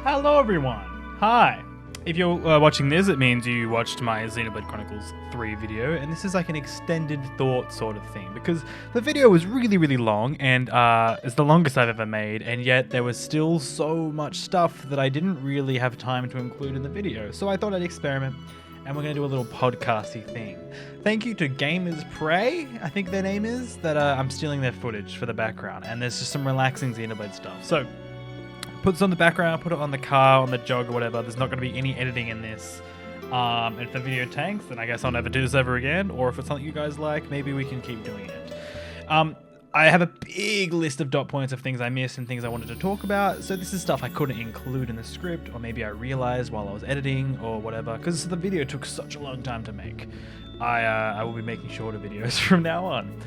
Hello everyone! Hi! If you're watching this, it means you watched my Xenoblade Chronicles 3 video, and this is like an extended thought sort of thing, because the video was really long, and it's the longest I've ever made, and yet there was still so much stuff that I didn't really have time to include in the video, so I thought I'd experiment, and we're going to do a little podcasty thing. Thank you to GamersPrey, I think their name is, that I'm stealing their footage for the background, and there's just some relaxing Xenoblade stuff. So, put this on the background, put it on the car, on the jog or whatever. There's not going to be any editing in this. And if the video tanks, then I guess I'll never do this ever again. Or if it's something you guys like, maybe we can keep doing it. I have a big list of dot points of things I missed and things I wanted to talk about. So this is stuff I couldn't include in the script, or maybe I realized while I was editing or whatever, because the video took such a long time to make. I will be making shorter videos from now on.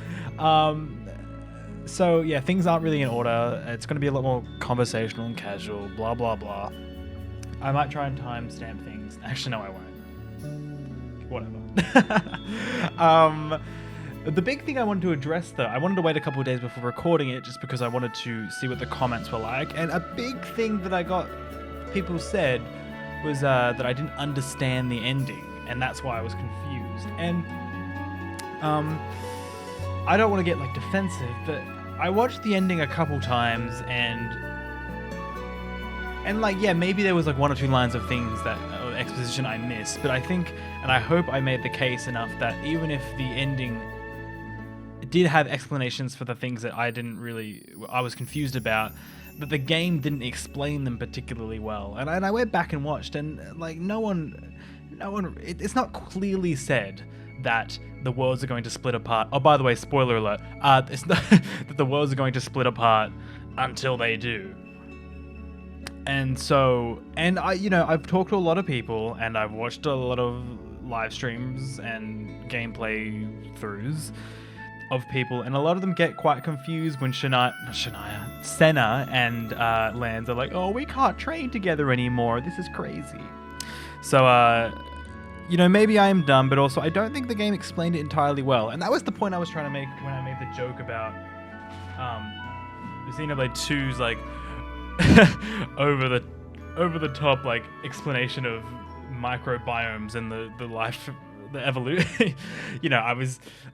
So yeah, things aren't really in order. It's going to be a lot more conversational and casual, blah blah blah. I might try and timestamp things. Actually, no, I won't. Whatever. The big thing I wanted to address, though, I wanted to wait a couple of days before recording it, just because I wanted to see what the comments were like. And a big thing that I got people said was that I didn't understand the ending, and that's why I was confused. And I don't want to get like defensive, but I watched the ending a couple times, and like, yeah, maybe there was like one or two lines of things that exposition I missed, but I think, and I hope I made the case enough that even if the ending did have explanations for the things that I was confused about, but the game didn't explain them particularly well. And I went back and watched, and like no one, it's not clearly said that the worlds are going to split apart. Oh, by the way, spoiler alert. It's not that the worlds are going to split apart until they do. And so, and I've talked to a lot of people, and I've watched a lot of live streams and gameplay throughs of people, and a lot of them get quite confused when Senna and Lance are like, oh, we can't train together anymore. This is crazy. So, maybe I am dumb, but also I don't think the game explained it entirely well. And that was the point I was trying to make when I made the joke about Xenoblade 2's like over the top like explanation of microbiomes and the life, the evolution.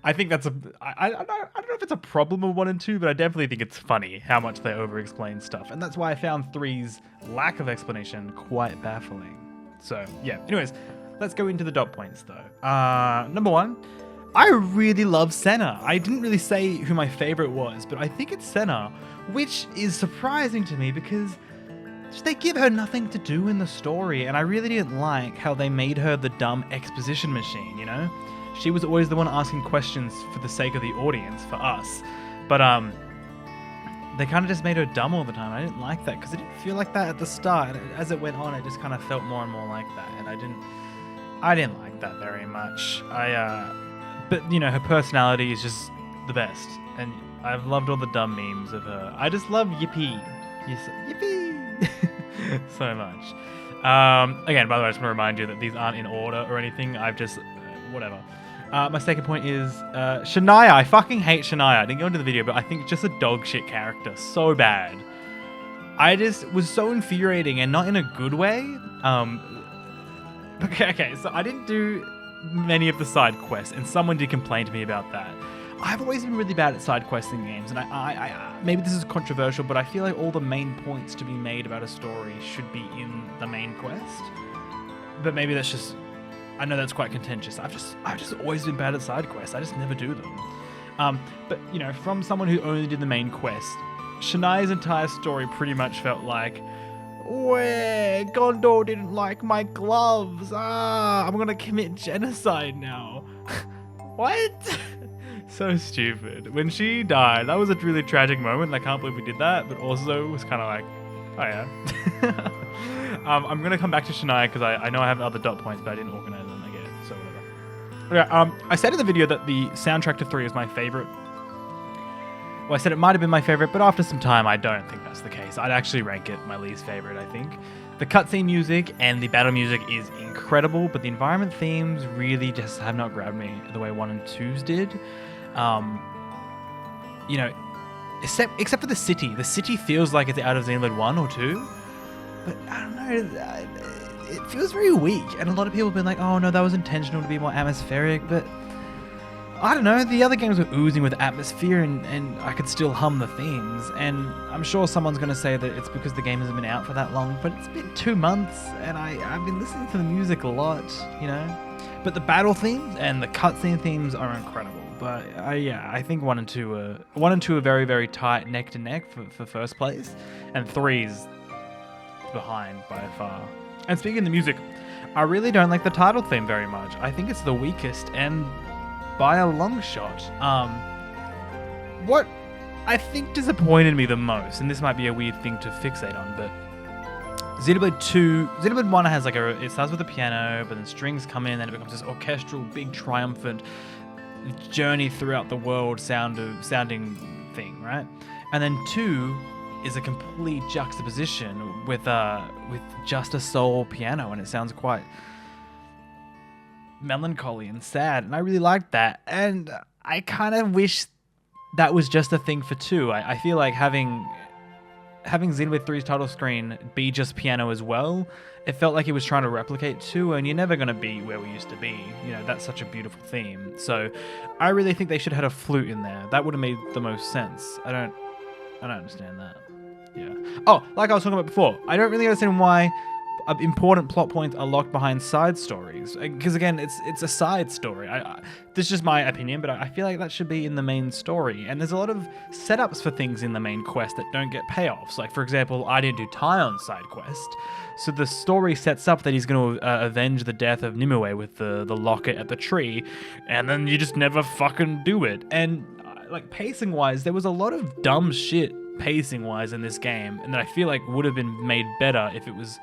I think that's I don't know if it's a problem with 1 and 2, but I definitely think it's funny how much they over explain stuff. And that's why I found 3's lack of explanation quite baffling. So yeah, anyways, let's go into the dot points though. Number 1, I really love Senna. I didn't really say who my favorite was, but I think it's Senna, which is surprising to me because they give her nothing to do in the story, and I really didn't like how they made her the dumb exposition machine, you know? She was always the one asking questions for the sake of the audience, for us. But they kind of just made her dumb all the time. I didn't like that because it didn't feel like that at the start. And as it went on, it just kind of felt more and more like that, and I didn't like that very much. But her personality is just the best, and I've loved all the dumb memes of her. I just love Yippee, Yippee, so much. Again, by the way, I just want to remind you that these aren't in order or anything. I've just whatever. My second point is Shania. I fucking hate Shania. I didn't go into the video, but I think just a dog shit character, so bad. I just was so infuriating, and not in a good way. Okay, so I didn't do many of the side quests, and someone did complain to me about that. I've always been really bad at side quests in games, and I maybe this is controversial, but I feel like all the main points to be made about a story should be in the main quest. But maybe that's just, I know that's quite contentious. I've just always been bad at side quests. I just never do them. But from someone who only did the main quest, Shania's entire story pretty much felt like, where Gondor didn't like my gloves. I'm gonna commit genocide now. What? So stupid. When she died, that was a really tragic moment. I can't believe we did that, but also it was kind of like, oh yeah. I'm gonna come back to Shania because I know I have other dot points, but I didn't organize them again, so whatever. Yeah, I said in the video that the soundtrack to 3 is my favorite. Well, I said it might have been my favorite, but after some time, I don't think that's the case. I'd actually rank it my least favorite, I think. The cutscene music and the battle music is incredible, but the environment themes really just have not grabbed me the way 1 and 2's did. Except for the city. The city feels like it's out of Xenoblade 1 or 2. but I don't know. It feels very weak, and a lot of people have been like, "Oh no, that was intentional to be more atmospheric," but I don't know, the other games were oozing with atmosphere and I could still hum the themes, and I'm sure someone's going to say that it's because the game hasn't been out for that long, but it's been 2 months and I've been listening to the music a lot, you know? But the battle themes and the cutscene themes are incredible. But yeah, I think 1 and 2 are very, very tight neck to neck for first place, and 3's behind by far. And speaking of the music, I really don't like the title theme very much. I think it's the weakest and by a long shot. What I think disappointed me the most, and this might be a weird thing to fixate on, but Xenoblade 1 has like it starts with a piano, but then strings come in, and it becomes this orchestral, big, triumphant journey throughout the world sounding thing, right? And then 2 is a complete juxtaposition with just a sole piano, and it sounds quite melancholy and sad, and I really liked that. And I kind of wish that was just a thing for 2. I feel like having Xenoblade 3's title screen be just piano as well, it felt like it was trying to replicate 2, and you're never going to be where we used to be. You know, that's such a beautiful theme. So I really think they should have had a flute in there. That would have made the most sense. I don't understand that. Yeah. Oh, like I was talking about before, I don't really understand why important plot points are locked behind side stories, because again, it's a side story. This is just my opinion, but I feel like that should be in the main story, and there's a lot of setups for things in the main quest that don't get payoffs. Like, for example, I didn't do Tyone's side quest, so the story sets up that he's going to avenge the death of Nimue with the locket at the tree, and then you just never fucking do it. And like, pacing wise, there was a lot of dumb shit pacing wise in this game, and that I feel like would have been made better if it was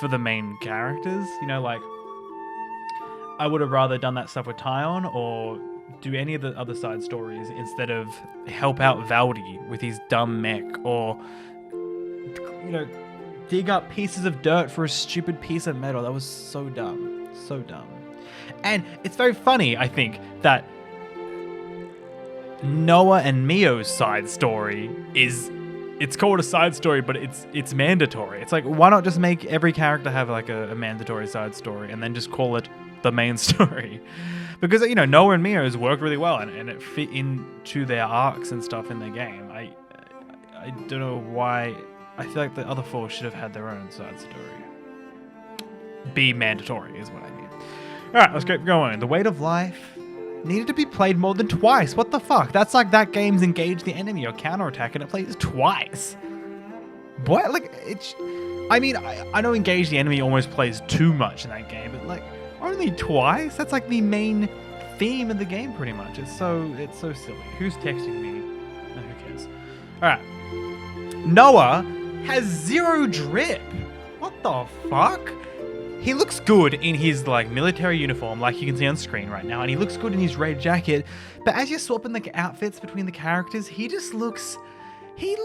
for the main characters. You know, like, I would have rather done that stuff with Tyone, or do any of the other side stories instead of help out Valdi with his dumb mech, or, you know, dig up pieces of dirt for a stupid piece of metal. That was so dumb. So dumb. And it's very funny, I think, that Noah and Mio's side story it's called a side story, but it's mandatory. It's like, why not just make every character have like a mandatory side story and then just call it the main story? Because, you know, Noah and Mio's worked really well, and it fit into their arcs and stuff in their game. I don't know why. I feel like the other 4 should have had their own side story. Be mandatory is what I mean. Alright, let's keep going. The Weight of Life needed to be played more than twice. What the fuck? That's like that game's engage the enemy or counterattack, and it plays twice. What? Like, it's... I mean, I know engage the enemy almost plays too much in that game, but like, only twice? That's like the main theme of the game, pretty much. It's so silly. Who's texting me? No, who cares? Alright. Noah has 0 drip. What the fuck? He looks good in his like military uniform, like you can see on screen right now, and he looks good in his red jacket. But as you're swapping the outfits between the characters, he just looks... He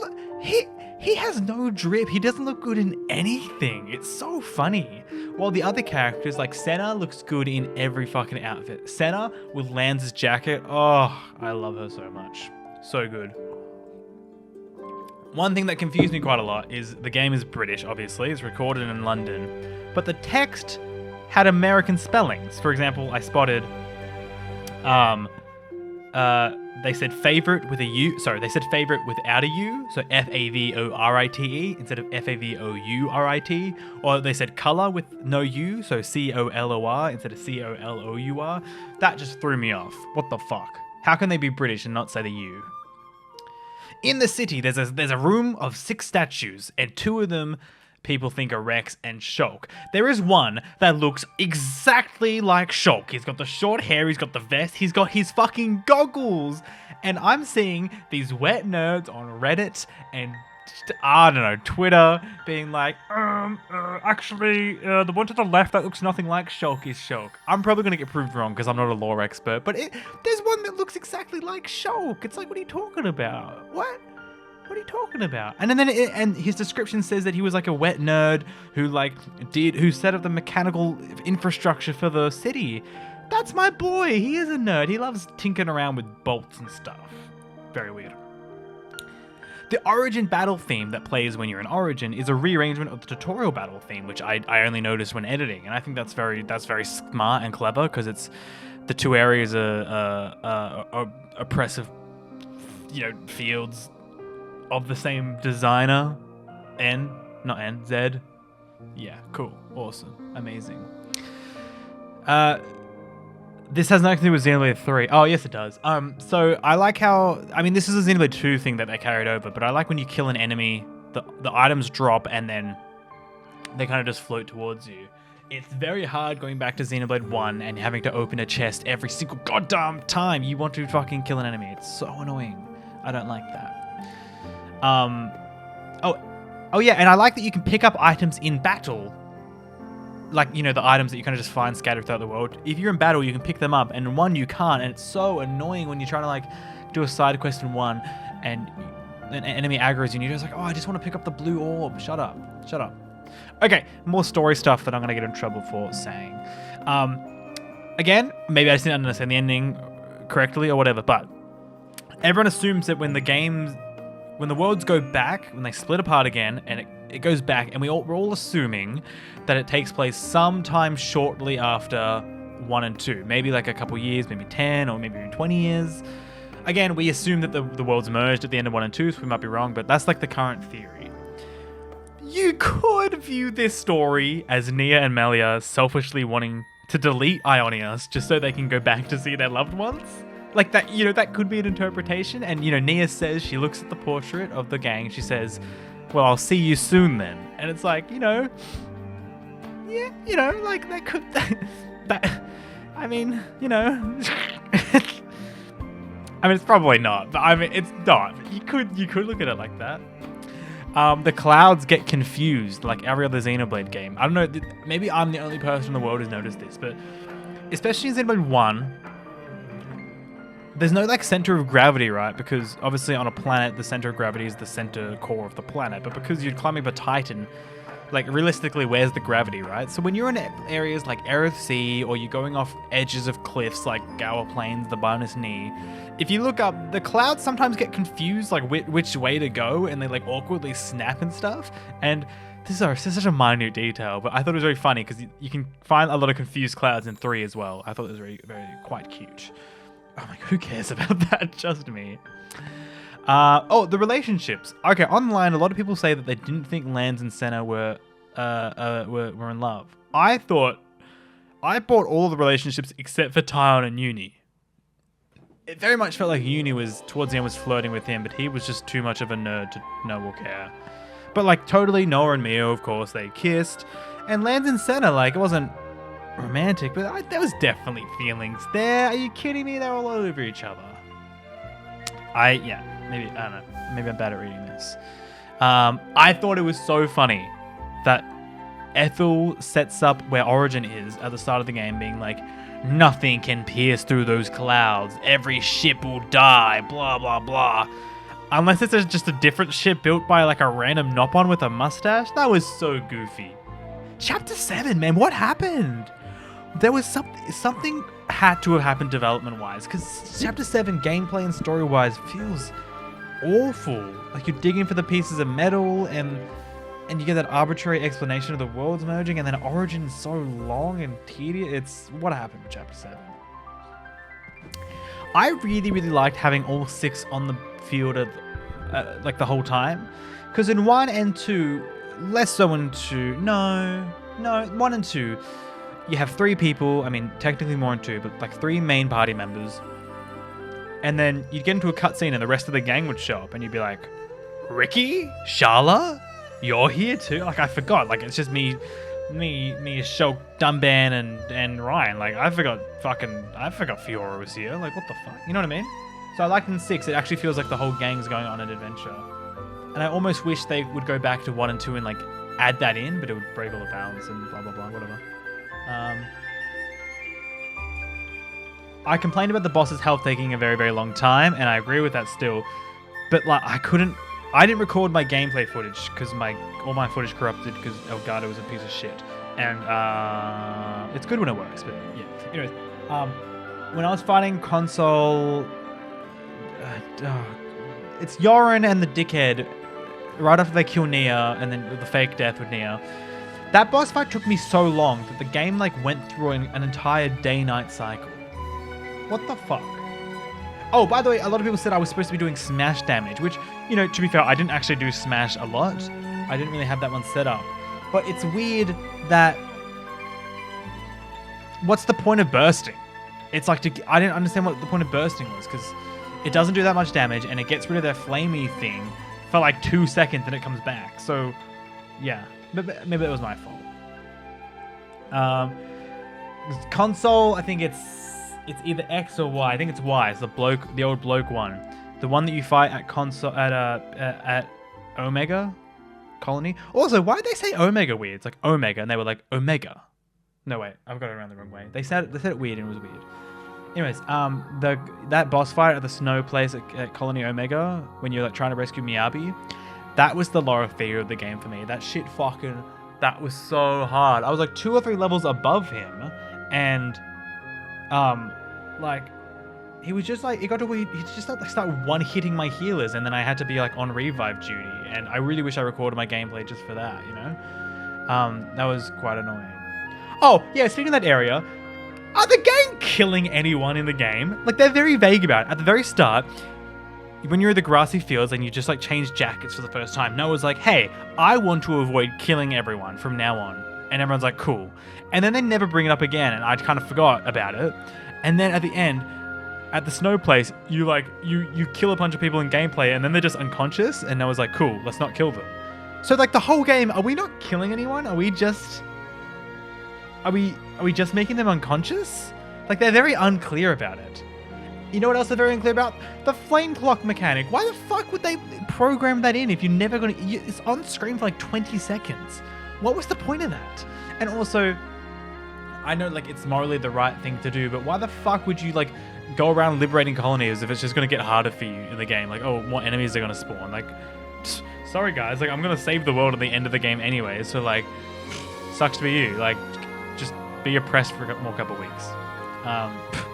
has no drip. He doesn't look good in anything. It's so funny. While the other characters, like Senna, looks good in every fucking outfit. Senna with Lance's jacket. Oh, I love her so much. So good. One thing that confused me quite a lot is the game is British, obviously. It's recorded in London. But the text had American spellings. For example, I spotted... they said favorite with a U. Sorry, they said favorite without a U. So Favorite instead of Favourite. Or they said color with no U. So Color instead of Colour. That just threw me off. What the fuck? How can they be British and not say the U? In the city, there's a room of 6 statues, and 2 of them people think are Rex and Shulk. There is one that looks exactly like Shulk. He's got the short hair, he's got the vest, he's got his fucking goggles. And I'm seeing these wet nerds on Reddit and, I don't know, Twitter being like, actually, the one to the left that looks nothing like Shulk is Shulk. I'm probably going to get proved wrong because I'm not a lore expert, but there's one that looks exactly like Shulk. It's like, what are you talking about? What? What are you talking about? And then and his description says that he was like a wet nerd who set up the mechanical infrastructure for the city. That's my boy. He is a nerd. He loves tinkering around with bolts and stuff. Very weird. The Origin battle theme that plays when you're in Origin is a rearrangement of the tutorial battle theme, which I only noticed when editing, and I think that's very smart and clever because it's the two areas are oppressive, fields of the same designer. Z. Yeah, cool, awesome, amazing. This has nothing to do with Xenoblade 3. Oh, yes, it does. So I like how... I mean, this is a Xenoblade 2 thing that they carried over, but I like when you kill an enemy, the items drop and then they kind of just float towards you. It's very hard going back to Xenoblade 1 and having to open a chest every single goddamn time you want to fucking kill an enemy. It's so annoying. I don't like that. Oh yeah, and I like that you can pick up items in battle. Like, the items that you kind of just find scattered throughout the world. If you're in battle, you can pick them up, and in 1 you can't, and it's so annoying when you're trying to, like, do a side quest in 1, and an enemy aggroes you, and you're just like, oh, I just want to pick up the blue orb. Shut up. Okay, more story stuff that I'm going to get in trouble for saying. Again, maybe I just didn't understand the ending correctly or whatever, but everyone assumes that when the worlds go back, when they split apart again, and it goes back, and we're all assuming that it takes place sometime shortly after 1 and 2. Maybe like a couple years, maybe 10, or maybe even 20 years. Again, we assume that the worlds merged at the end of 1 and 2, so we might be wrong, but that's like the current theory. You could view this story as Nia and Melia selfishly wanting to delete Ionias just so they can go back to see their loved ones. Like that, that could be an interpretation. And, Nia says, she looks at the portrait of the gang, she says, well, I'll see you soon then. And it's like, like that could, I mean, I mean, it's probably not, but I mean, it's not. You could look at it like that. The clouds get confused like every other Xenoblade game. I don't know, maybe I'm the only person in the world who's noticed this, but especially in Xenoblade 1, there's no like center of gravity, right? Because obviously on a planet, the center of gravity is the center core of the planet. But because you're climbing up a Titan, like realistically, where's the gravity, right? So when you're in areas like Earthsea, or you're going off edges of cliffs like Gower Plains, the Bonus Knee, if you look up, the clouds sometimes get confused like which way to go, and they like awkwardly snap and stuff. And this is such a minute detail, but I thought it was very funny because you can find a lot of confused clouds in 3 as well. I thought it was very, very quite cute. Oh my god, who cares about that? Just me. The relationships. Okay, online, a lot of people say that they didn't think Lance and Senna were in love. I bought all the relationships except for Tyon and Uni. It very much felt like Uni was, towards the end, was flirting with him, but he was just too much of a nerd to know or care. But like, totally, Noah and Mio, of course, they kissed. And Lance and Senna, like, it wasn't romantic, but there was definitely feelings there. Are you kidding me? They're all over each other. Maybe, I don't know. Maybe I'm bad at reading this. I thought it was so funny that Ethel sets up where Origin is at the start of the game, being like, nothing can pierce through those clouds. Every ship will die, blah, blah, blah. Unless it's just a different ship built by like a random Nopon with a mustache. That was so goofy. Chapter 7, man, what happened? There was something had to have happened development-wise, because Chapter 7 gameplay and story-wise feels awful. Like you're digging for the pieces of metal, and you get that arbitrary explanation of the worlds merging, and then Origin is so long and tedious. What happened with Chapter 7? I really, really liked having all 6 on the field like the whole time, because in 1 and 2, less so in 2. No, 1 and 2. You have 3 people, I mean, technically more in 2, but like 3 main party members. And then you'd get into a cutscene and the rest of the gang would show up and you'd be like, Ricky? Sharla? You're here too? Like, I forgot. Like, it's just me, Shulk, Dumban, and Ryan. Like, I forgot Fiora was here. Like, what the fuck? You know what I mean? So I liked in 6, it actually feels like the whole gang's going on an adventure. And I almost wish they would go back to 1 and 2 and like add that in, but it would break all the balance and blah, blah, blah, whatever. I complained about the boss's health taking a very, very long time, and I agree with that still. But like, I didn't record my gameplay footage because all my footage corrupted because Elgato was a piece of shit. And it's good when it works, but yeah. Anyways, when I was fighting console, It's Yorin and the dickhead right after they kill Nia and then the fake death with Nia. That boss fight took me so long that the game like went through an entire day-night cycle. What the fuck? Oh, by the way, a lot of people said I was supposed to be doing smash damage, which, you know, to be fair, I didn't actually do smash a lot. I didn't really have that one set up. But it's weird that... What's the point of bursting? It's like, I didn't understand what the point of bursting was, because it doesn't do that much damage, and it gets rid of their flamey thing for like 2 seconds, and it comes back. So, yeah. Maybe that was my fault. Console, I think it's either X or Y. I think it's Y. It's the old bloke one, the one that you fight at console at Omega Colony. Also, why did they say Omega weird? It's like Omega, and they were like Omega. No wait, I've got it around the wrong way. They said it weird, and it was weird. Anyways, that boss fight at the snow place at Colony Omega when you're like trying to rescue Miyabi. That was the lower fear of the game for me. That shit that was so hard. I was like 2 or 3 levels above him, and like he was just like, he just start one-hitting my healers, and then I had to be like on revive duty, and I really wish I recorded my gameplay just for that, you know? That was quite annoying. Oh, yeah, speaking of that area, are the gang killing anyone in the game? Like, they're very vague about it. At the very start, when you're in the grassy fields and you just like change jackets for the first time, Noah's like, hey, I want to avoid killing everyone from now on. And everyone's like, cool. And then they never bring it up again, and I kind of forgot about it. And then at the end, at the snow place, you kill a bunch of people in gameplay, and then they're just unconscious, and Noah's like, cool, let's not kill them. So like the whole game, are we not killing anyone? Are we just making them unconscious? Like, they're very unclear about it. You know what else they're very unclear about? The flame clock mechanic. Why the fuck would they program that in if you're never going to... It's on screen for like 20 seconds. What was the point of that? And also, I know like it's morally the right thing to do, but why the fuck would you like go around liberating colonies if it's just going to get harder for you in the game? Like, oh, more enemies are going to spawn. Like, sorry guys, like I'm going to save the world at the end of the game anyway, so like, sucks to be you. Like, just be oppressed for a more couple weeks.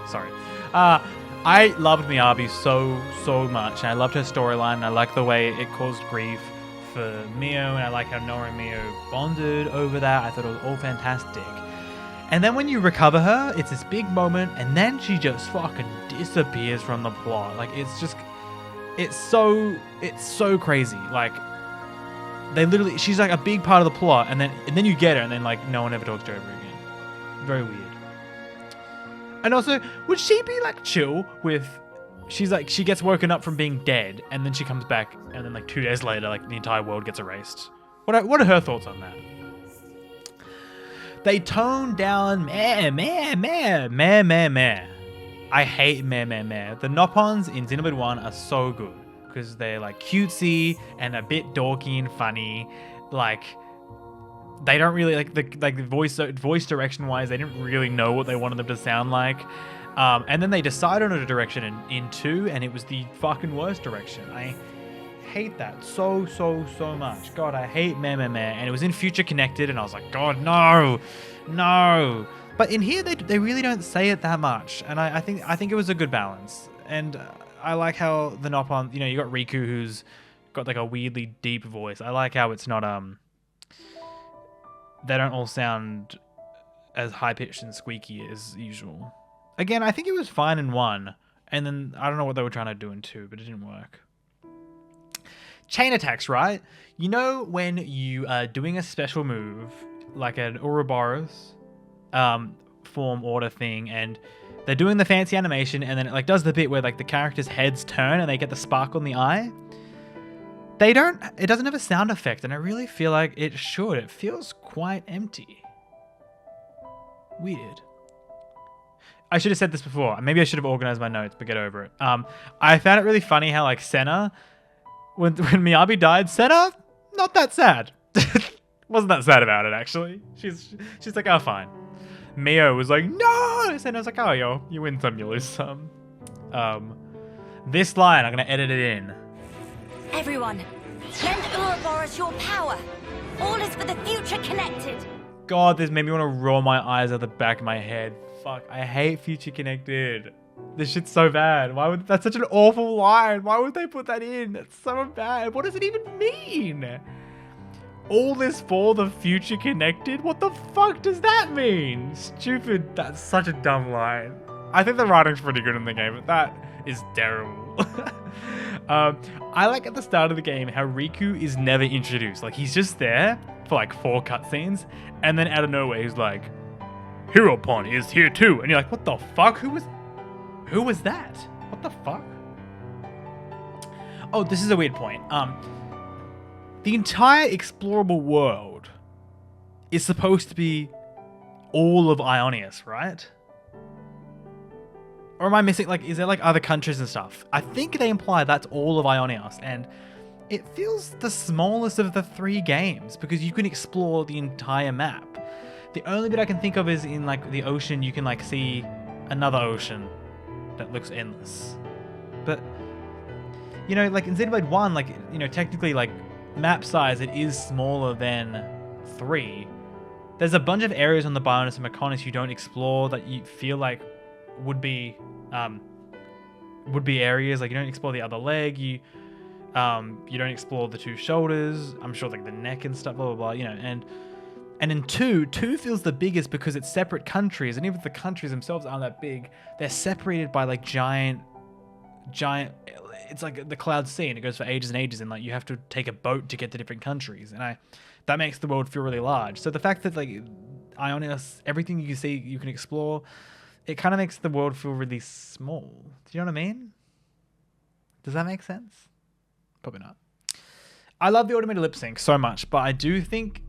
Sorry. I loved Miyabi so much, and I loved her storyline. I liked the way it caused grief for Mio, and I like how Nora and Mio bonded over that. I thought it was all fantastic. And then when you recover her, it's this big moment, and then she just fucking disappears from the plot. Like, it's so crazy. Like, she's like a big part of the plot, and then you get her, and then like no one ever talks to her ever again. Very weird. And also, would she be like chill with... she gets woken up from being dead, and then she comes back, and then like 2 days later, like the entire world gets erased. What are her thoughts on that? They tone down meh. I hate meh. The Nopons in Xenoblade 1 are so good, because they're like cutesy and a bit dorky and funny. Like, they don't really like the voice direction wise, they didn't really know what they wanted them to sound like. And then they decided on a direction in 2, and it was the fucking worst direction. I hate that so much. God, I hate meh. And it was in Future Connected, and I was like, God, no. But in here, they really don't say it that much, and I think it was a good balance. And I like how the Nopon, you got Riku, who's got like a weirdly deep voice. I like how it's not they don't all sound as high-pitched and squeaky as usual. Again, I think it was fine in 1, and then I don't know what they were trying to do in 2, but it didn't work. Chain attacks, right? You know when you are doing a special move, like an Ouroboros form order thing, and they're doing the fancy animation, and then it like does the bit where like the characters' heads turn and they get the sparkle in the eye? It doesn't have a sound effect, and I really feel like it should. It feels quite empty. Weird. I should have said this before. Maybe I should have organized my notes, but get over it. I found it really funny how like Senna, when Miyabi died, Senna, not that sad. Wasn't that sad about it, actually. She's like, oh, fine. Mio was like, no! Senna's like, oh, yo, you win some, you lose some. This line, I'm going to edit it in. Everyone, lend Ouroboros your power. All is for the future connected. God, this made me want to roll my eyes out the back of my head. Fuck, I hate Future Connected. This shit's so bad. Why would that's such an awful line? Why would they put that in? That's so bad. What does it even mean? All this for the future connected? What the fuck does that mean? Stupid. That's such a dumb line. I think the writing's pretty good in the game, but that is terrible. I like at the start of the game how Riku is never introduced. Like, he's just there for like 4 cutscenes, and then out of nowhere he's like, Heropon is here too. And you're like, what the fuck? Who was that? What the fuck? Oh, this is a weird point. The entire explorable world is supposed to be all of Ionius, right? Or am I missing, like, is there like other countries and stuff? I think they imply that's all of Ionius, and it feels the smallest of the 3 games because you can explore the entire map. The only bit I can think of is in like the ocean, you can like see another ocean that looks endless. But, you know, like in Xenoblade 1, like, you know, technically like map size, it is smaller than 3. There's a bunch of areas on the Bionis and Mechonis you don't explore that you feel like would be areas. Like, you don't explore the other leg, you don't explore the 2 shoulders, I'm sure, like the neck and stuff, blah blah blah, you know. And in 2 feels the biggest because it's separate countries, and even if the countries themselves aren't that big, they're separated by like giant, it's like the Cloud Sea, and it goes for ages and ages, and like you have to take a boat to get to different countries, and that makes the world feel really large. So the fact that like Ionius, everything you see you can explore, it kind of makes the world feel really small. Do you know what I mean? Does that make sense? Probably not. I love the automated lip sync so much, but I do think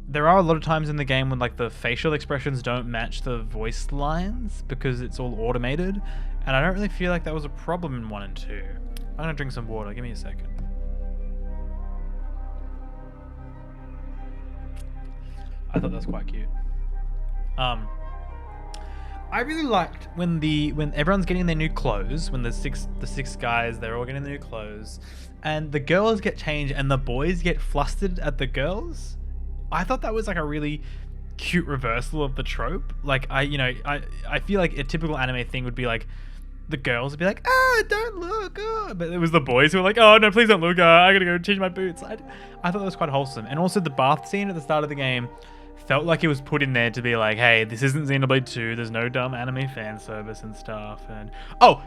there are a lot of times in the game when like the facial expressions don't match the voice lines because it's all automated, and I don't really feel like that was a problem in 1 and 2. I'm gonna drink some water. Give me a second. I thought that was quite cute. I really liked when everyone's getting their new clothes, when the six guys, they're all getting their new clothes, and the girls get changed and the boys get flustered at the girls. I thought that was like a really cute reversal of the trope. Like, I feel like a typical anime thing would be like the girls would be like, don't look, but it was the boys who were like, oh no, please don't look, I gotta go change my boots. I thought that was quite wholesome. And also the bath scene at the start of the game felt like it was put in there to be like, hey, this isn't Xenoblade 2, there's no dumb anime fan service and stuff. And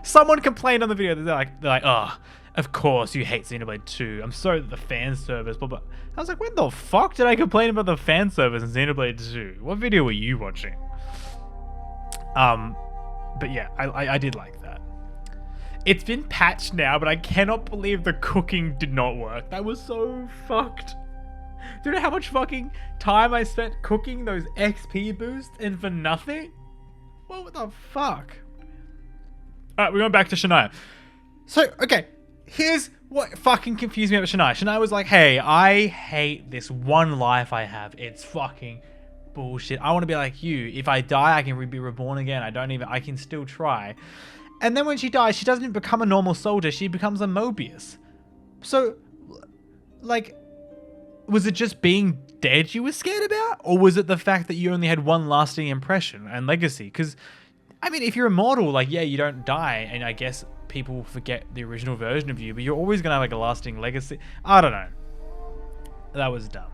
someone complained on the video, they're like, oh, of course you hate Xenoblade 2, I'm sorry that the fan service, blah blah. I was like, when the fuck did I complain about the fan service in Xenoblade 2? What video were you watching? But yeah, I did like that. It's been patched now, but I cannot believe the cooking did not work. That was so fucked. Do you know how much fucking time I spent cooking those XP boosts and for nothing? What the fuck? Alright, we're going back to Shania. So, okay, here's what fucking confused me about Shania. Shania was like, hey, I hate this one life I have. It's fucking bullshit. I want to be like you. If I die, I can be reborn again. I can still try. And then when she dies, she doesn't become a normal soldier. She becomes a Mobius. So, like, was it just being dead you were scared about? Or was it the fact that you only had one lasting impression and legacy? Because, I mean, if you're immortal, like, yeah, you don't die. And I guess people forget the original version of you. But you're always going to have, like, a lasting legacy. I don't know. That was dumb.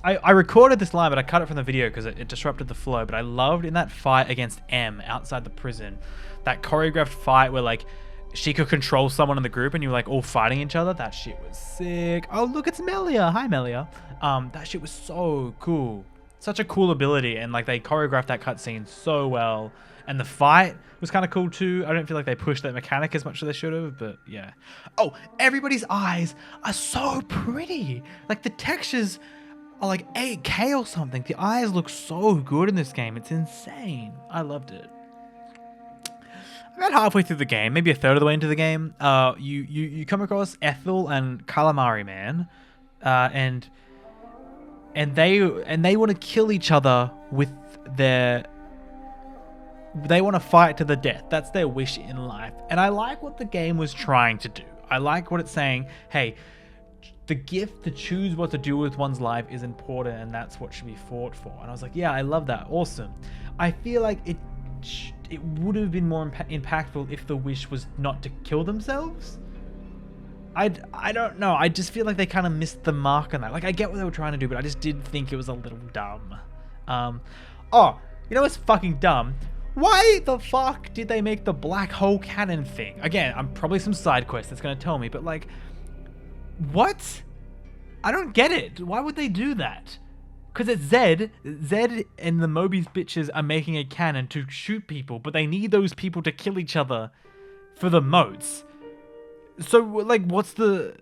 I recorded this line, but I cut it from the video because it disrupted the flow. But I loved in that fight against M outside the prison, that choreographed fight where, like, she could control someone in the group and you were like all fighting each other. That shit was sick. Oh, look, it's Melia. Hi, Melia. That shit was so cool. Such a cool ability. And like they choreographed that cutscene so well. And the fight was kind of cool too. I don't feel like they pushed that mechanic as much as they should have, but yeah. Oh, everybody's eyes are so pretty. Like the textures are like 8K or something. The eyes look so good in this game. It's insane. I loved it. About halfway through the game, maybe a third of the way into the game, you come across Ethel and Calamari Man, and they want to kill each other with they want to fight to the death. That's their wish in life. And I like what the game was trying to do. I like what it's saying. Hey, the gift to choose what to do with one's life is important, and that's what should be fought for. And I was like, yeah, I love that. Awesome. I feel like it would have been more impactful if the wish was not to kill themselves. I don't know. I just feel like they kind of missed the mark on that. Like, I get what they were trying to do, but I just did think it was a little dumb. Oh, you know what's fucking dumb? Why the fuck did they make the black hole cannon thing? Again, I'm probably some side quest that's going to tell me, but like, what? I don't get it. Why would they do that? Because it's Zed. Zed and the Mobius bitches are making a cannon to shoot people, but they need those people to kill each other for the motes. So, like, what's the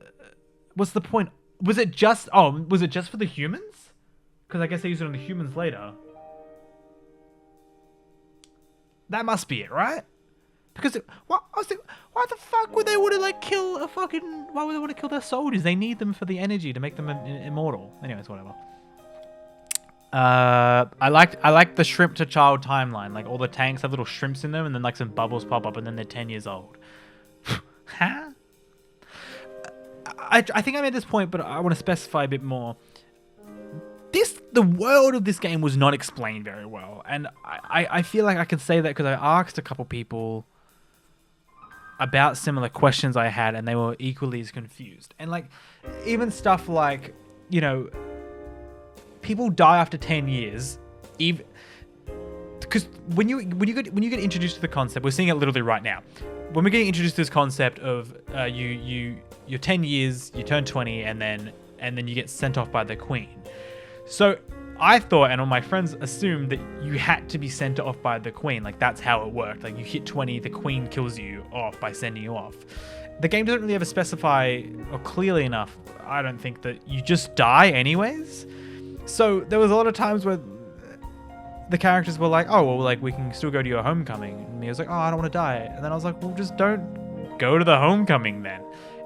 point? Was it just for the humans? Because I guess they use it on the humans later. That must be it, right? Because I was thinking, why the fuck would they want to like kill a fucking? Why would they want to kill their soldiers? They need them for the energy to make them immortal. Anyways, whatever. I like the shrimp to child timeline. Like all the tanks have little shrimps in them, and then like some bubbles pop up, and then they're 10 years old. Huh? I think I made this point, but I want to specify a bit more. The world of this game was not explained very well, and I feel like I can say that because I asked a couple people about similar questions I had, and they were equally as confused. And like, even stuff like, you know, people die after 10 years, even because when you get introduced to the concept, we're seeing it literally right now. When we're getting introduced to this concept of you're 10 years, you turn 20, and then you get sent off by the queen. So I thought, and all my friends assumed, that you had to be sent off by the queen. Like, that's how it worked. Like, you hit 20, the queen kills you off by sending you off. The game doesn't really ever specify, or clearly enough, I don't think, that you just die anyways. So there was a lot of times where the characters were like, oh, well, like, we can still go to your homecoming. And me was like, oh, I don't want to die. And then I was like, well, just don't go to the homecoming then.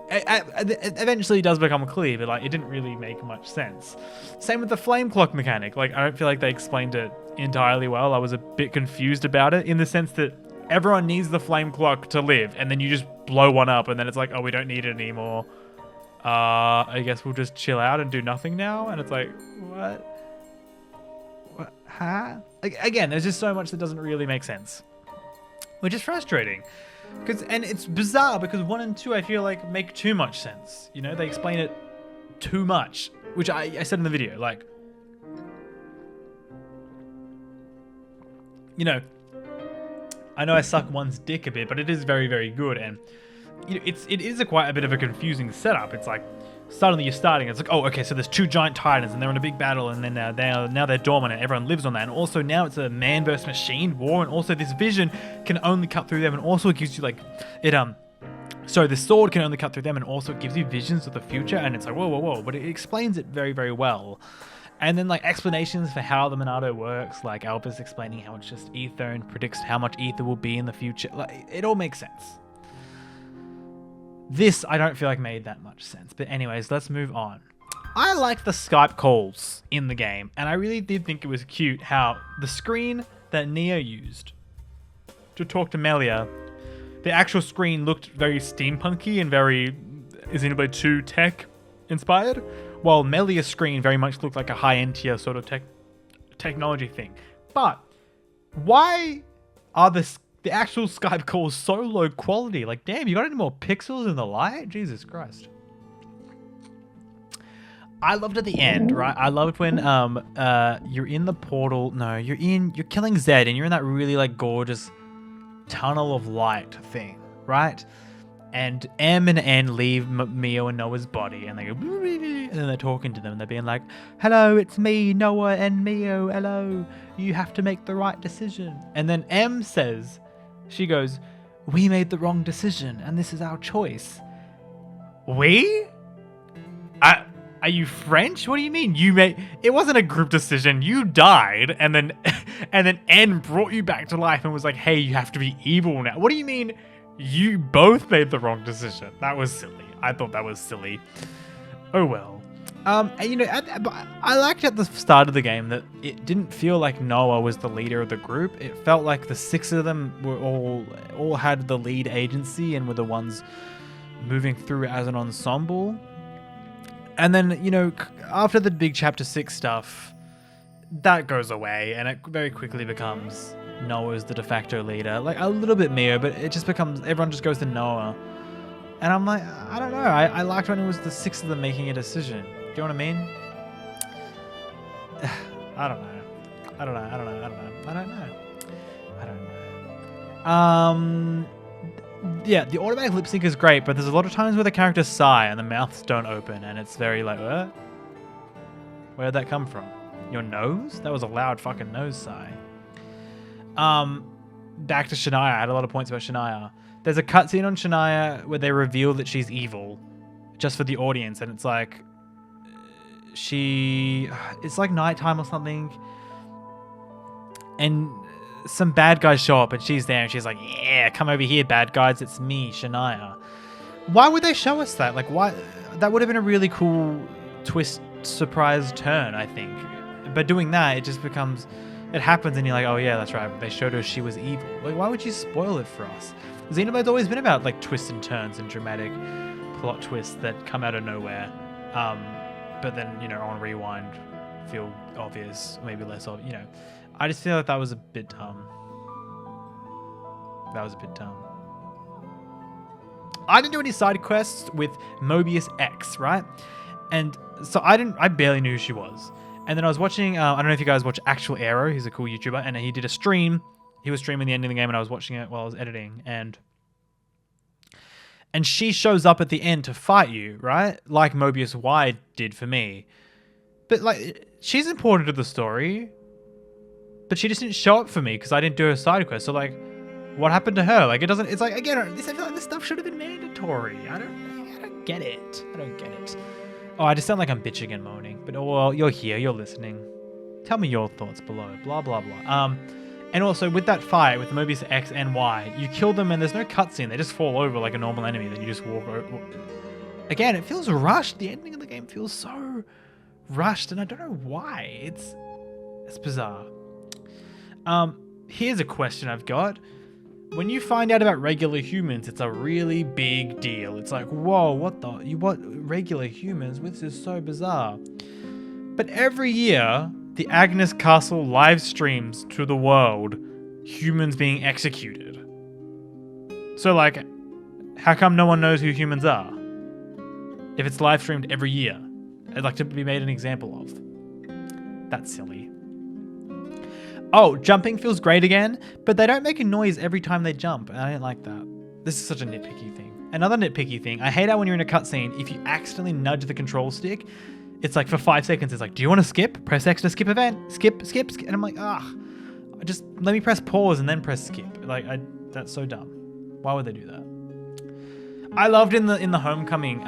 Eventually it does become clear, but like, it didn't really make much sense. Same with the flame clock mechanic. Like, I don't feel like they explained it entirely well. I was a bit confused about it, in the sense that everyone needs the flame clock to live, and then you just blow one up, and then it's like, oh, we don't need it anymore. I guess we'll just chill out and do nothing now. And it's like, what? Huh? Again, there's just so much that doesn't really make sense, which is frustrating. And it's bizarre because 1 and 2, I feel like, make too much sense. You know, they explain it too much, which I said in the video. Like, you know, I know I suck one's dick a bit, but it is very, very good. And you know, it is quite a bit of a confusing setup. It's like, suddenly you're starting, it's like, oh, okay, so there's 2 giant titans, and they're in a big battle, and then now they're dormant, and everyone lives on that. And also now it's a man versus machine war, and also this vision can only cut through them, and also it gives you like so the sword can only cut through them, and also it gives you visions of the future. And it's like, whoa, but it explains it very, very well. And then like explanations for how the Monado works, like Albus explaining how it's just ether and predicts how much ether will be in the future. Like, it all makes sense. This, I don't feel like made that much sense. But anyways, let's move on. I like the Skype calls in the game, and I really did think it was cute how the screen that Neo used to talk to Melia, the actual screen looked very steampunky and very Xenoblade 2 tech inspired, while Melia's screen very much looked like a high-end tier sort of technology thing. But why are the actual Skype calls so low quality? Like, damn, you got any more pixels in the light? Jesus Christ. I loved at the end, right? I loved when you're in the portal. No, you're killing Zed, and you're in that really like gorgeous tunnel of light thing, right? And M and N leave Mio and Noah's body, and they go, and then they're talking to them, and they're being like, hello, it's me, Noah and Mio, hello, you have to make the right decision. And then M says, she goes, we made the wrong decision, and this is our choice. We? Are you French? What do you mean? It wasn't a group decision. You died, and then N brought you back to life and was like, hey, you have to be evil now. What do you mean you both made the wrong decision? That was silly. I thought that was silly. Oh well. And you know, I liked at the start of the game that it didn't feel like Noah was the leader of the group. It felt like the 6 of them were all had the lead agency and were the ones moving through as an ensemble. And then, you know, after the big chapter 6 stuff, that goes away and it very quickly becomes Noah's the de facto leader. Like a little bit Mio, but it just becomes, everyone just goes to Noah. And I'm like, I don't know. I liked when it was the 6 of them making a decision. Do you know what I mean? I don't know. Yeah, the automatic lip sync is great, but there's a lot of times where the characters sigh and the mouths don't open, and it's very like, where'd that come from? Your nose? That was a loud fucking nose sigh. Back to Shania. I had a lot of points about Shania. There's a cutscene on Shania where they reveal that she's evil, just for the audience, and it's like, it's like nighttime or something, and some bad guys show up and she's there and she's like, yeah, come over here, bad guys, it's me, Shania. Why would they show us that? Like, why? That would have been a really cool twist, surprise turn, I think. But doing that, it just becomes, it happens and you're like, oh yeah, that's right, they showed us she was evil. Like, why would you spoil it for us? Xenoblade's always been about like twists and turns and dramatic plot twists that come out of nowhere. But then, you know, on rewind, feel obvious, maybe less obvious, you know. I just feel like that was a bit dumb. I didn't do any side quests with Mobius X, right? And so I barely knew who she was. And then I was watching, I don't know if you guys watch Actual Arrow, he's a cool YouTuber, and he did a stream. He was streaming the ending of the game and I was watching it while I was editing. And she shows up at the end to fight you, right? Like Mobius Y did for me. But like, she's important to the story. But she just didn't show up for me because I didn't do her side quest. So like, what happened to her? Like, it doesn't. It's like, again, I feel like this stuff should have been mandatory. I don't get it. Oh, I just sound like I'm bitching and moaning. But well, you're here. You're listening. Tell me your thoughts below. Blah blah blah. And also with that fight with Mobius X and Y, you kill them and there's no cutscene. They just fall over like a normal enemy. Then you just walk over. Again, it feels rushed. The ending of the game feels so rushed, and I don't know why. It's bizarre. Here's a question I've got. When you find out about regular humans, it's a really big deal. It's like, whoa, what regular humans? This is so bizarre. But every year, the Agnes Castle live streams to the world humans being executed. So like, how come no one knows who humans are? If it's live streamed every year, I'd like to be made an example of. That's silly. Oh, jumping feels great again, but they don't make a noise every time they jump, and I don't like that. This is such a nitpicky thing. Another nitpicky thing, I hate how when you're in a cutscene, if you accidentally nudge the control stick, it's like for 5 seconds, it's like, do you want to skip? Press X to skip event. Skip. And I'm like, just let me press pause and then press skip. Like, that's so dumb. Why would they do that? I loved in the homecoming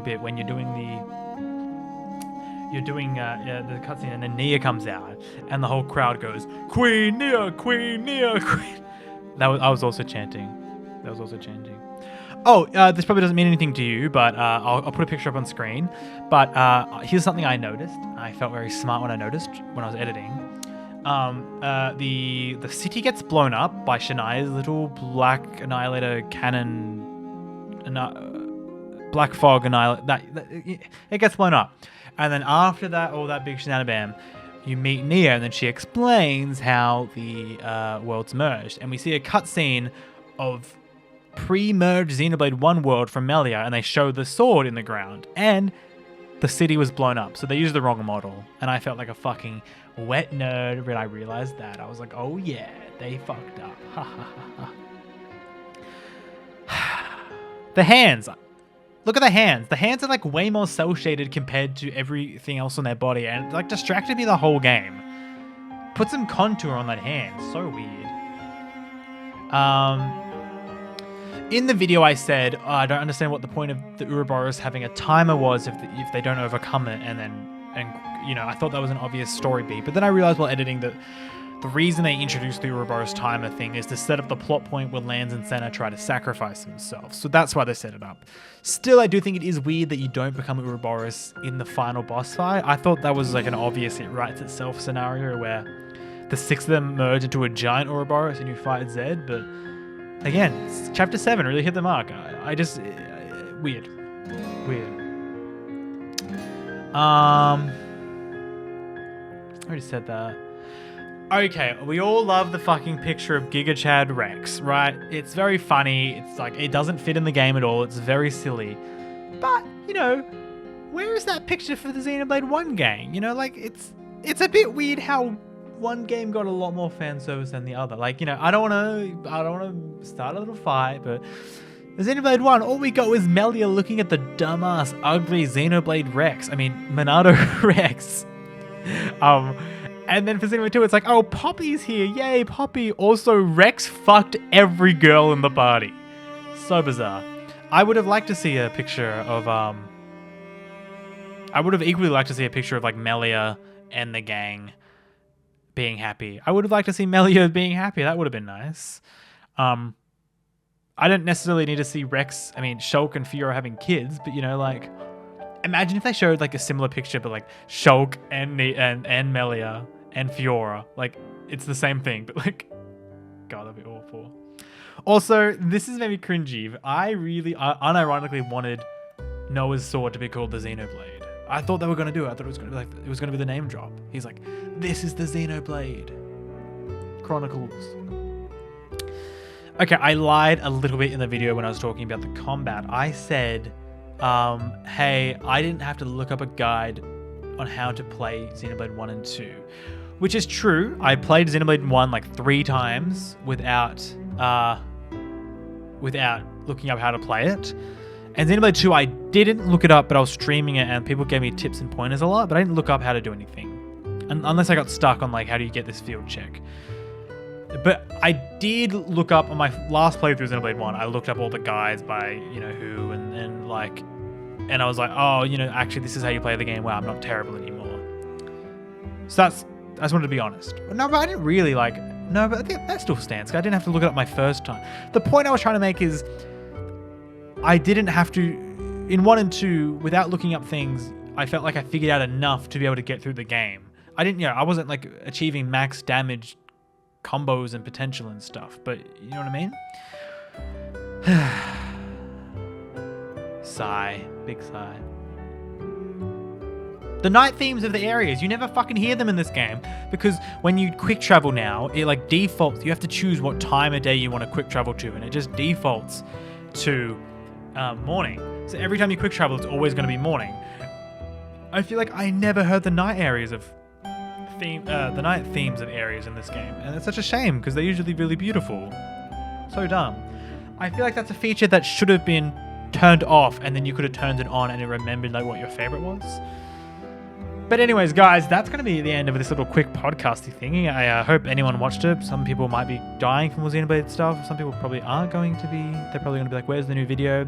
bit when you're doing the cutscene and then Nia comes out and the whole crowd goes, Queen Nia, Queen Nia, Queen. I was also chanting. Oh, this probably doesn't mean anything to you, but I'll put a picture up on screen. But here's something I noticed. I felt very smart when I noticed when I was editing. The city gets blown up by Shania's little black annihilator cannon, black fog annihilator. It gets blown up. And then after that, all that big shenanigans, you meet Nia, and then she explains how the worlds merged. And we see a cutscene of pre-merged Xenoblade 1 world from Melia, and they show the sword in the ground. And the city was blown up. So they used the wrong model. And I felt like a fucking wet nerd when I realized that. I was like, oh yeah, they fucked up. Ha ha ha ha. The hands. Look at the hands. The hands are like way more cell shaded compared to everything else on their body, and it like distracted me the whole game. Put some contour on that hand. So weird. In the video I said, I don't understand what the point of the Ouroboros having a timer was if they don't overcome it, and you know, I thought that was an obvious story beat, but then I realized while editing that the reason they introduced the Ouroboros timer thing is to set up the plot point where Lance and Senna try to sacrifice themselves. So that's why they set it up. Still, I do think it is weird that you don't become Ouroboros in the final boss fight. I thought that was like an obvious it writes itself scenario where the 6 of them merge into a giant Ouroboros and you fight Zed, but again, chapter 7 really hit the mark. I just... weird. I already said that. Okay, we all love the fucking picture of Giga Chad Rex, right? It's very funny. It's like, it doesn't fit in the game at all. It's very silly. But, you know, where is that picture for the Xenoblade 1 game? You know, like, it's a bit weird how one game got a lot more fan service than the other. Like, you know, I don't want to start a little fight, but the Xenoblade 1, all we got was Melia looking at the dumbass, ugly Xenoblade Rex. I mean, Monado Rex. And then for Xenoblade 2, it's like, oh, Poppy's here. Yay, Poppy. Also, Rex fucked every girl in the party. So bizarre. I would have liked to see a picture of, I would have equally liked to see a picture of, like, Melia and the gang being happy. I would have liked to see Melia being happy. That would have been nice. I don't necessarily need to see Rex, Shulk and Fiora having kids, but, you know, like, imagine if they showed, like, a similar picture, but, like, Shulk and Melia and Fiora. Like, it's the same thing, but, like, God, that'd be awful. Also, this is maybe cringy, but I really unironically wanted Noah's sword to be called the Xenoblade. I thought they were going to do it. I thought it was going to be the name drop. He's like, this is the Xenoblade. Chronicles. Okay, I lied a little bit in the video when I was talking about the combat. I said, hey, I didn't have to look up a guide on how to play Xenoblade 1 and 2. Which is true. I played Xenoblade 1 like 3 times without looking up how to play it. And Xenoblade 2, I didn't look it up, but I was streaming it and people gave me tips and pointers a lot, but I didn't look up how to do anything. Unless I got stuck on like, how do you get this field check? But I did look up on my last playthrough of Xenoblade 1, I looked up all the guides by, you know, who and I was like, oh, you know, actually this is how you play the game. Wow, I'm not terrible anymore. So I just wanted to be honest. No, but I didn't really but I think that still stands. I didn't have to look it up my first time. The point I was trying to make is I didn't have to, in 1 and 2, without looking up things, I felt like I figured out enough to be able to get through the game. I wasn't like achieving max damage combos and potential and stuff, but you know what I mean? Sigh. Big sigh. The night themes of the areas, you never fucking hear them in this game because when you quick travel now, it like defaults. You have to choose what time of day you want to quick travel to, and it just defaults to morning. So every time you quick travel, it's always going to be morning. I feel like I never heard the night areas of the night themes of areas in this game, and it's such a shame because they're usually really beautiful. So dumb. I feel like that's a feature that should have been turned off, and then you could have turned it on and it remembered like what your favorite was. But anyways, guys, that's going to be the end of this little quick podcasty thingy. I hope anyone watched it. Some people might be dying from Xenoblade stuff. Some people probably aren't going to be. They're probably going to be like, where's the new video?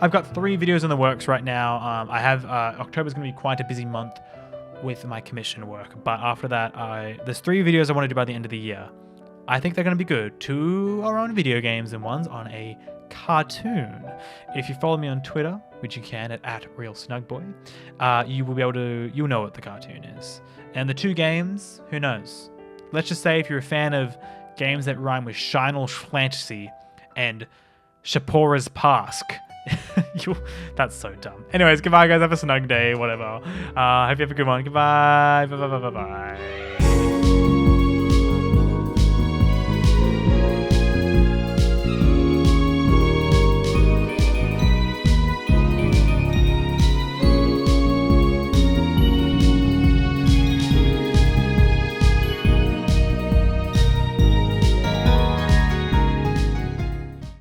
I've got 3 videos in the works right now. I have October's going to be quite a busy month with my commission work. But after that, there's 3 videos I want to do by the end of the year. I think they're going to be good. 2 are on video games and 1's on a cartoon. If you follow me on Twitter, which you can at @RealSnugBoy, you'll know what the cartoon is. And the 2 games, who knows? Let's just say if you're a fan of games that rhyme with Shinal Fantasy and Shapora's Pask, that's so dumb. Anyways, goodbye guys, have a snug day, whatever. Hope you have a good one. Goodbye. Bye.